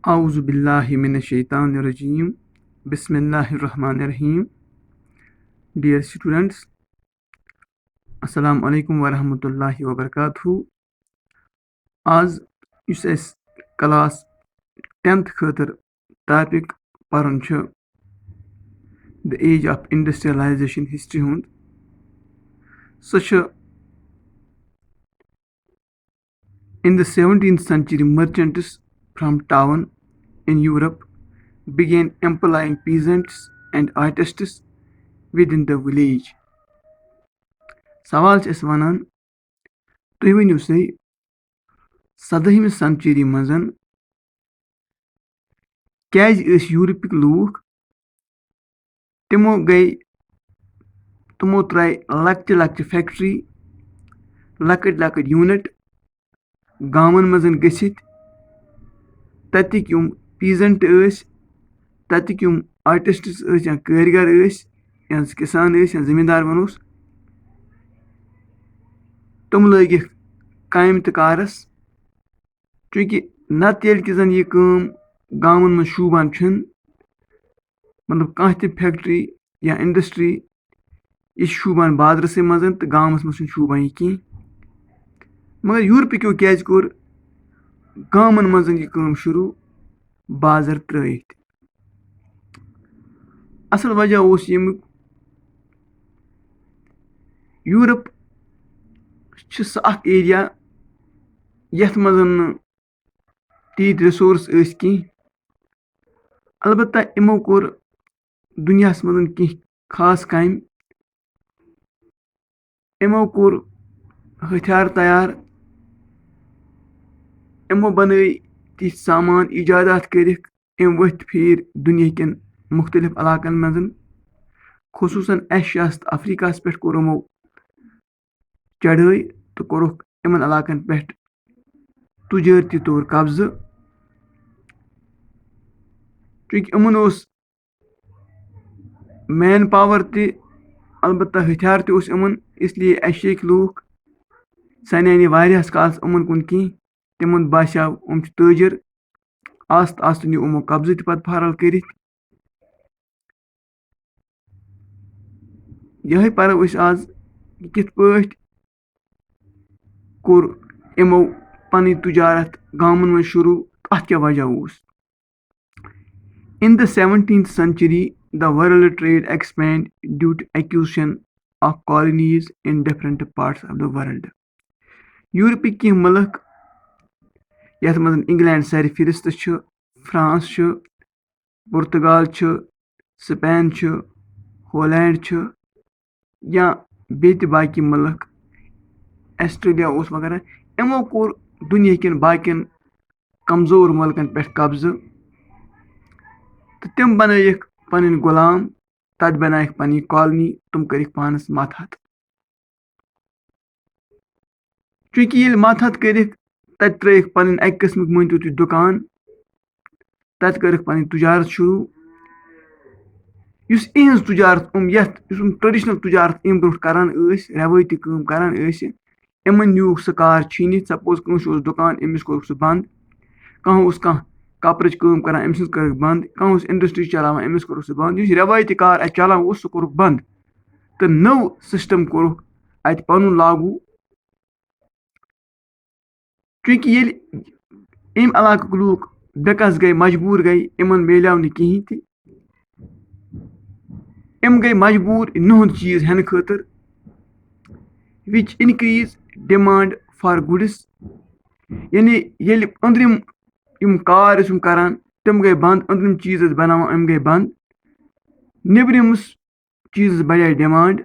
Auzu billahi minash-shaytanir-rajim. Bismillahir-rahmanir-rahim. Dear students, Assalamu alaikum wa rahmatullahi wa barakatuh. आज यस class 10th खतर topic परन the age of industrialization history हुंद in the 17th century merchants from town in Europe began employing peasants and artists within the village. सवाल वनान तुम वनु से 17वीं century मजन क्या यूरोपिक लूख तमो त्राय लक्ट लक्ट फैक्ट्री लकट लकट यूनिट गामन मजन गसित ततिक युम पीजेंट ततिक युम आर्टिस्ट्स या कारीगर या किसान या जमींदार वनोस तुम लग काम तो कारस चूँकि नत ये जन यह गामन मज शूबान मतलब कह फैक्ट्री या इंडस्ट्री यह शूबान बादरस मज तो गामस मज शूबान यह कहीं मगर यूरोपिक्यो क्या कोर गामन मज यह शुरू बाजर त्रयित असल वजह उस यमुक यूरोप सह एरिया यथ मज तीत रिसोर्स कहीं अलबत्ता इमो कोर दुनिया मज कह खास काम इमो कोर हथियार तैयार इमो बन तिथ सामान इजादात कर वथ फिर दुनिया कन मुख्तलिफ इलाकन मज खुसूसन एशिया तो अफ्रीका पे कोर इमो चढ़ाई तो कोरुक इन इलाकन पे तुजारती तौर कब्ज चूँकि इमन मैन पावर अलबत्ता हथियार इमन इसलिए एशिया लूख सने वारियास कालस इमन कुन कहीं तिमन बास्याव ताजर आस्त आस्त नी इमो कब्ज पत फारल कर यह परो आज कित पट कोर इमो पन तुजारत गामन मज शुरू अत क्या वजह उस In the 17th century, the world trade expanded due to acquisition of colonies in different parts of the world. यूरोपिक कह मुल्क यथ मज इंग्लैंड सर फिरिस्त फ्रांस पुर्तगाल स्पेन हॉलैंड या बेत बाकी मुल्क ऑस्ट्रेलिया वगैरह इमो कोर दुनिया कन बाकिन कमजोर मुल्कन पे कब्ज तो तिम बनक पन गुलाम तत बनाक पन कॉलोनी तुम कर पानस मातहत चूँकि ये मातहत कर तत त्रयक पन अक किस्म मानतो तुम दुकान तत कर पन तुजारत शुरू इस तुजारत ट्रेडिशनल तुजारत ब्रो करान रवायती काम करान इमन न्यूक सह कार छीनित सपोज कंस दुकान अमिस कोर सह बंद कह कपरच काम करान अमिस कर बंद कह इंडस्ट्री चलावान अमिस कोर सह बंद रवायती कार अत चलान सह कोर बंद तो नव सिस्टम कोर अत पन लागू चूँकि ये इलाक लूक बेकस गई मजबूर गई इमन मिलाव न कहीं इम गई मजबूर नुंद चीज हेन खतर विच इनक्रीज डिमांड फॉर गुड्स यानी ये अंदरिम कार करान तम गई बंद अंदरिम चीज बनावान इम गई बंद निबरिमस चीज बढ़े demand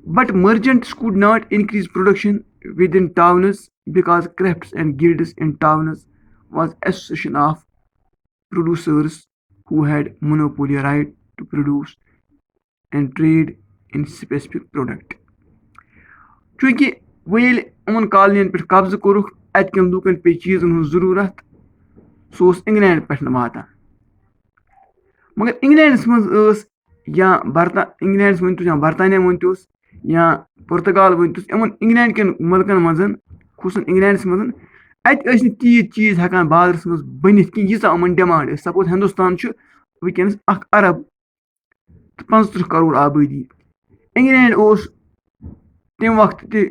but merchants could not increase production within towns because crafts and guilds in towns was association of producers who had monopoly right to produce and trade in specific product. चूँकि वह उन कॉलोनियन पे कब्ज कोरुक अतकन लूकन पे चीजन हूँ जरूरत सो इंग्लैंड पे वातान मगर इंग्लैंडस मज या इंग्लैंडस वनतुस या बरतानिया वनतुस या पुर्तगाल वनतुस इन इंग्लैंड कन मुल्कन मज खुसन इंग्लैंडस मज اَتہِ ٲسۍ نہٕ تیٖتۍ چیٖز ہٮ۪کان بازرَس منٛز بٔنِتھ کِہیٖنۍ ییٖژاہ یِمَن ڈِمانٛڈ ٲس سپوز ہِندُستان چھُ وٕنکٮ۪نَس 1 ارب تہٕ 35 کرور آبٲدی اِنگلینڈ اوس تَمہِ وقتہٕ تہِ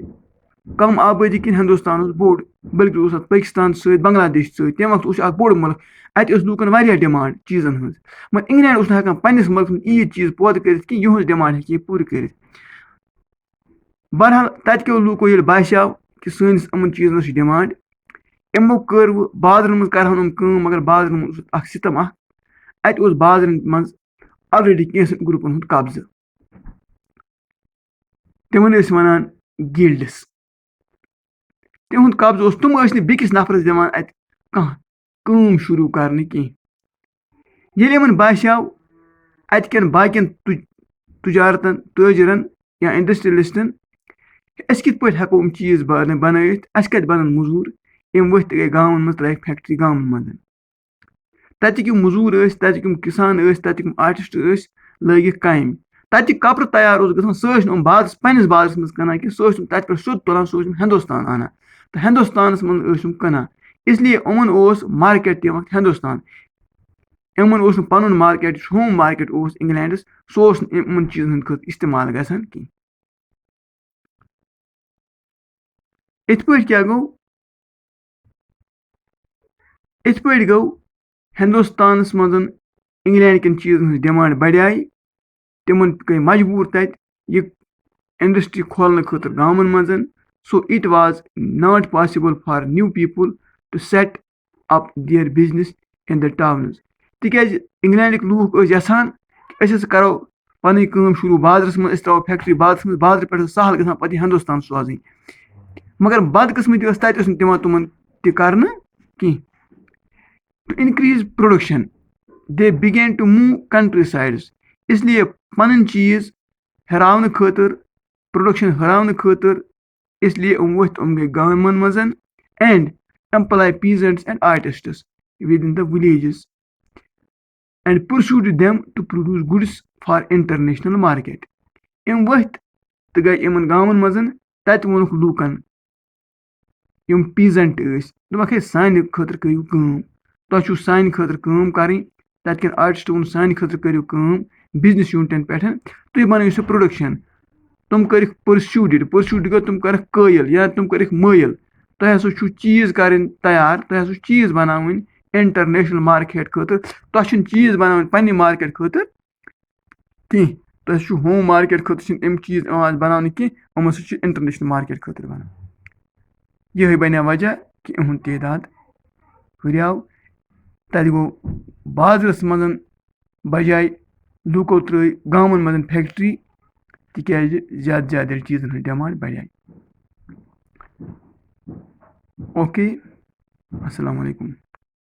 کم آبٲدی کِنہٕ ہِندُستان اوس بوٚڑ بٔلکہِ اوس اَتھ پٲکِستان سۭتۍ بنگلادیش سۭتۍ تَمہِ وقتہٕ اوس یہِ اکھ بوٚڑ مُلک اَتہِ ٲس لوٗکَن واریاہ ڈِمانٛڈ چیٖزَن ہٕنٛز مگر اِنگلینڈ اوس نہٕ ہٮ۪کان پنٛنِس مُلکَس منٛز ییٖتۍ چیٖز پٲدٕ کٔرِتھ کہِ یِہٕنٛز ڈِمانٛڈ ہیٚکہِ یہِ پوٗرٕ کٔرِتھ بہرحال تَتہِ کٮ۪و لوٗکو ییٚلہِ باسیٛو کہِ سٲنِس یِمَن چیٖزَن چھِ ڈِمانٛڈ یِمو کٔر وٕ بازرَن منٛز کَرہَن یِم کٲم مگر بازرَن منٛز اوس اَکھ سِسٹَم اَکھ اَتہِ اوس بازرَن منٛز آلریڈی کینٛژھن گرُپَن ہُنٛد قبضہٕ تِمن ٲسۍ وَنان گِلڈٕس تِہُنٛد قبضہٕ اوس تِم ٲسۍ نہٕ بیٚکِس نفرَس دِوان اَتہِ کانٛہہ کٲم شروٗع کَرنہٕ کینٛہہ ییٚلہِ یِمن باسیٛو اَتہِ کٮ۪ن باقیَن تُجارتَن تٲجرَن یا اِنڈَسٹِرٛیلِسٹَن أسۍ کِتھ پٲٹھۍ ہٮ۪کو یِم چیٖز بَنٲیِتھ اَسہِ کَتہِ بَنَن موٚزوٗر یِم ؤتھۍ تہِ گٔے گامَن منٛز ترٛٲیِکھ فیکٹری گامَن منٛز تَتِکۍ یِم موٚزوٗر ٲسۍ تَتِکۍ یِم کِسان ٲسۍ تَتِکۍ یِم آرٹِسٹ ٲسۍ لٲگِکھ کامہِ تَتہِ کَپرٕ تیار اوس گژھان سُہ ٲسۍ نہٕ یِم بازرَس پنٛنِس بازرَس منٛز کٕنان کینٛہہ سُہ ٲسۍ تِم تَتہِ پٮ۪ٹھ سیوٚد تُلان سُہ ٲسۍ تِم ہِندُستان اَنان تہٕ ہِندُستانَس منٛز ٲسۍ یِم کٕنان اِسلیے یِمَن اوس مارکیٹ تَمہِ وقتہٕ ہِندُستان یِمَن اوس نہٕ پَنُن مارکیٹ یُس ہوم مارکیٹ اوس اِنگلینڈَس سُہ اوس نہٕ یِمَن چیٖزَن ہٕنٛدِ خٲطرٕ اِستعمال گژھان کینٛہہ یِتھ پٲٹھۍ کیٛاہ گوٚو یِتھ پٲٹھۍ گوٚو ہِندُستانَس منٛز اِنگلینڈ کٮ۪ن چیٖزَن ہٕنٛز ڈِمانٛڈ بڑے تِمن گٔے مجبوٗر تَتہِ یہِ اِنڈسٹری کھولنہٕ خٲطرٕ گامَن منٛز so it was not possible for new people to set up their business in the towns تِکیٛازِ اِنگلینڈٕکۍ لوٗکھ ٲسۍ یَژھان أسۍ ہسا کَرو پَنٕنۍ کٲم شروٗع بازرَس منٛز أسۍ ترٛاوو فیکٹری بازرَس منٛز بازرٕ پٮ۪ٹھ ٲس سہل گژھان پَتہٕ یہِ ہِندُستان سوزٕنۍ مگر بدقٕسمتی ٲس تَتہِ ٲس نہٕ دِوان تِمن تہِ کرنہٕ کینٛہہ to increase production they begin to move countrysides اِسلیے پَنٕنۍ چیٖز ہُراونہٕ خٲطرٕ پرٛوڈَکشَن ہُراونہٕ خٲطرٕ اِسلیے یِم ؤتھۍ یِم گٔے گامَن منٛز and employ peasants and artists within the villages and pursued them to produce goods for international market. یِم ؤتھۍ تہٕ گٔے یِمن گامَن منٛز تَتہِ ووٚنُکھ لوٗکَن یِم پیٖزَنٹ ٲسۍ دوٚپکھ ہے سانہِ خٲطرٕ کٔرِو کٲم تۄہہِ چھُو سانہِ خٲطرٕ کٲم کَرٕنۍ تَتہِ کٮ۪ن آرٹِسٹو ووٚن سانہِ خٲطرٕ کٔرِو کٲم بِزنِس یوٗنٹَن پٮ۪ٹھ تُہۍ بَنٲیِو سُہ پرٛوڈَکشَن تِم کٔرِکھ پٔرسیوٗڈ گوٚو تِم کٔرِکھ قٲیِل یا تِم کٔرِکھ مٲیِل تۄہہِ ہسا چھُو چیٖز کَرٕنۍ تیار تۄہہِ ہسا چھُ چیٖز بَناوٕنۍ اِنٹرنیشنل مارکیٹ خٲطرٕ تۄہہِ چھُنہٕ چیٖز بَناوٕنۍ پننہِ مارکیٹ خٲطرٕ کینٛہہ تۄہہِ چھُو ہوم مارکیٹ خٲطرٕ چھِنہٕ یِم چیٖز یِوان بَناونہٕ کینٛہہ یِمن سۭتۍ چھُ اِنٹرنیشنل مارکیٹ خٲطرٕ بَنان یِہے بَنیو وجہ کہِ یِہُنٛد تعداد ہُریو تَتہِ گوٚو بازرَس منٛز بجاے لوٗکو ترٛٲے گامَن منٛز فیکٹری تِکیٛازِ زیادٕ زیادٕ ییٚلہِ چیٖزَن ہٕنٛز ڈِمانٛڈ بڑے اوکے السلام علیکُم